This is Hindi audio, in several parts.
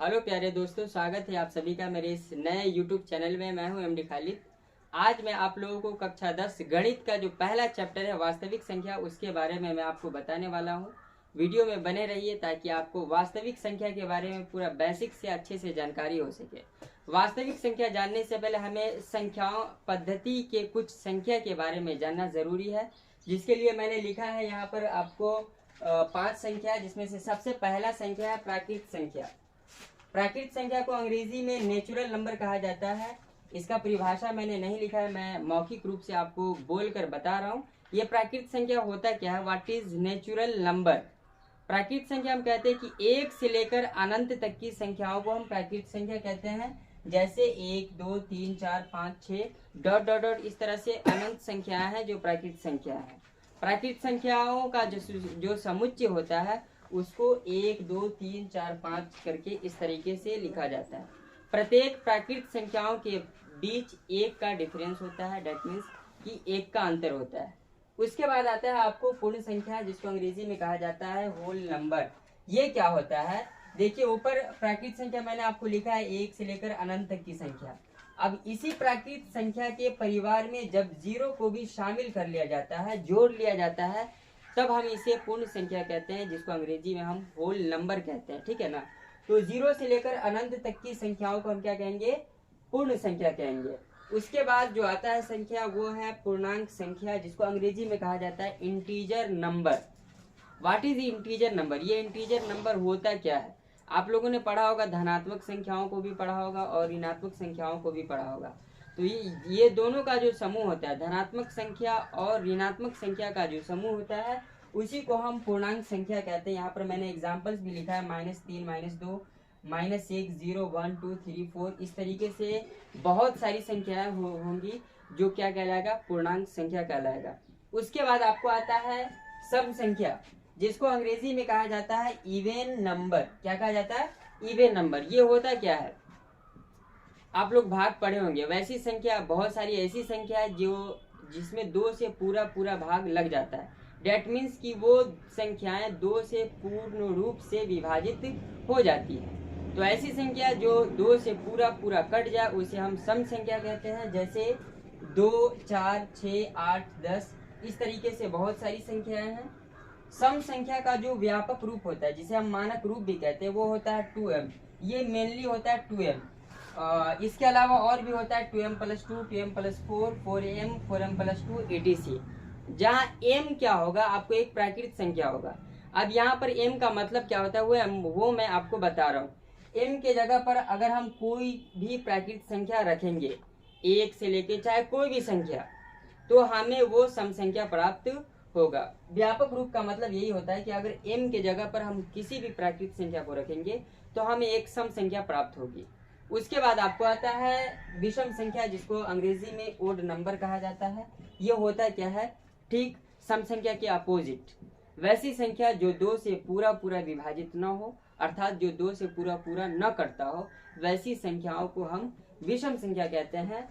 हेलो प्यारे दोस्तों, स्वागत है आप सभी का मेरे इस नए YouTube चैनल में। मैं हूं एमडी खालिद। आज मैं आप लोगों को कक्षा 10 गणित का जो पहला चैप्टर है वास्तविक संख्या, उसके बारे में मैं आपको बताने वाला हूं। वीडियो में बने रहिए ताकि आपको वास्तविक संख्या के बारे में पूरा बेसिक से अच्छे से जानकारी हो सके। वास्तविक संख्या जानने से पहले हमें संख्याओं पद्धति के कुछ संख्या के बारे में जानना जरूरी है, जिसके लिए मैंने लिखा है यहाँ पर आपको 5 संख्या, जिसमें से सबसे पहला संख्या है प्राकृत संख्या। प्राकृत संख्या को अंग्रेजी में नेचुरल नंबर कहा जाता है। इसका परिभाषा मैंने नहीं लिखा है, मैं मौखिक रूप से आपको बोलकर बता रहा हूँ। ये प्राकृत संख्या होता क्या है, व्हाट इज नेचुरल नंबर। प्राकृत संख्या हम कहते हैं कि 1 से लेकर अनंत तक की संख्याओं को हम प्राकृत संख्या कहते हैं। जैसे 1, 2, 3, 4, 5, 6 डॉट डॉट डॉट, इस तरह से अनंत संख्याएं हैं जो प्राकृत संख्या है। प्राकृत संख्याओं का जो समुच्चय होता है उसको 1, 2, 3, 4, 5 करके इस तरीके से लिखा जाता है। प्रत्येक प्राकृत संख्याओं के बीच 1 का डिफरेंस होता है, डेट मीन्स कि 1 का अंतर होता है। उसके बाद आता है आपको पूर्ण संख्या, जिसको अंग्रेजी में कहा जाता है होल नंबर। ये क्या होता है, देखिए ऊपर प्राकृत संख्या मैंने आपको लिखा है 1 से लेकर अनंत तक की संख्या। अब इसी प्राकृत संख्या के परिवार में जब 0 को भी शामिल कर लिया जाता है, जोड़ लिया जाता है, तब हम इसे पूर्ण संख्या कहते हैं, जिसको अंग्रेजी में हम होल नंबर कहते हैं। ठीक है ना। तो 0 से लेकर अनंत तक की संख्याओं को हम क्या कहेंगे, पूर्ण संख्या कहेंगे। उसके बाद जो आता है संख्या वो है पूर्णांक संख्या, जिसको अंग्रेजी में कहा जाता है integer number. What is integer number. ये इंटीजर नंबर होता क्या है, आप लोगों ने पढ़ा होगा, धनात्मक संख्याओं को भी पढ़ा होगा और ऋणात्मक संख्याओं को भी पढ़ा होगा। तो ये दोनों का जो समूह होता है, धनात्मक संख्या और ऋणात्मक संख्या का जो समूह होता है, उसी को हम पूर्णांक संख्या कहते हैं। यहाँ पर मैंने एग्जाम्पल्स भी लिखा है, -3, -2, -1, 0, 1, 2, 3, 4, इस तरीके से बहुत सारी संख्याएं होंगी जो क्या कहलाएगा, पूर्णांक संख्या कहलाएगा। उसके बाद आपको आता है सम संख्या, जिसको अंग्रेजी में कहा जाता है इवेन नंबर। क्या कहा जाता है, इवेन नंबर। ये होता क्या है, आप लोग भाग पढ़े होंगे। वैसी संख्या, बहुत सारी ऐसी संख्या है जो जिसमें 2 से पूरा पूरा भाग लग जाता है। डेट मीन्स कि वो संख्याएं 2 से पूर्ण रूप से विभाजित हो जाती है। तो ऐसी संख्या जो 2 से पूरा पूरा कट जाए उसे हम सम संख्या कहते हैं। जैसे 2, 4, 6, 8, 10, इस तरीके से बहुत सारी संख्याएं हैं। सम संख्या का जो व्यापक रूप होता है, जिसे हम मानक रूप भी कहते हैं, वो होता है 2m। ये मेनली होता है 2m। इसके अलावा और भी होता है 2m+2, 2m+4, 4m, 4m+2, etc। जहाँ m क्या होगा, आपको एक प्राकृत संख्या होगा। अब यहाँ पर m का मतलब क्या होता है वो मैं आपको बता रहा हूँ। m के जगह पर अगर हम कोई भी प्राकृत संख्या रखेंगे, 1 से लेके चाहे कोई भी संख्या, तो हमें वो सम संख्या प्राप्त होगा। व्यापक रूप का मतलब यही होता है कि अगर m के जगह पर हम किसी भी प्राकृत संख्या को रखेंगे तो हमें एक सम संख्या प्राप्त होगी। उसके बाद आपको आता है विषम संख्या, जिसको अंग्रेजी में ओड नंबर कहा जाता है। ये होता क्या है, ठीक सम संख्या के अपोजिट, वैसी संख्या जो 2 से पूरा पूरा विभाजित न हो, अर्थात जो 2 से पूरा पूरा न कटता हो, वैसी संख्याओं को हम विषम संख्या कहते हैं।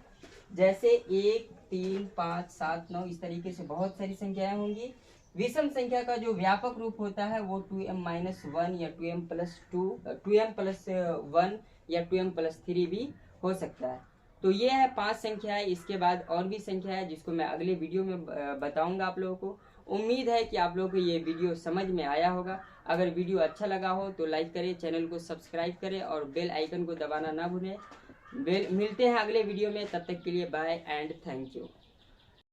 जैसे 1, 3, 5, 7, 9, इस तरीके से बहुत सारी संख्याएं होंगी। विषम संख्या का जो व्यापक रूप होता है वो 2m-1 या 2m+2, 2m+1 या 2m+3 भी हो सकता है। तो ये है 5 संख्याएं। इसके बाद और भी संख्या है जिसको मैं अगले वीडियो में बताऊंगा आप लोगों को। उम्मीद है कि आप लोगों को ये वीडियो समझ में आया होगा। अगर वीडियो अच्छा लगा हो तो लाइक करें, चैनल को सब्सक्राइब करें और बेल आइकन को दबाना ना भूलें। मिलते हैं अगले वीडियो में, तब तक के लिए बाय एंड थैंक यू।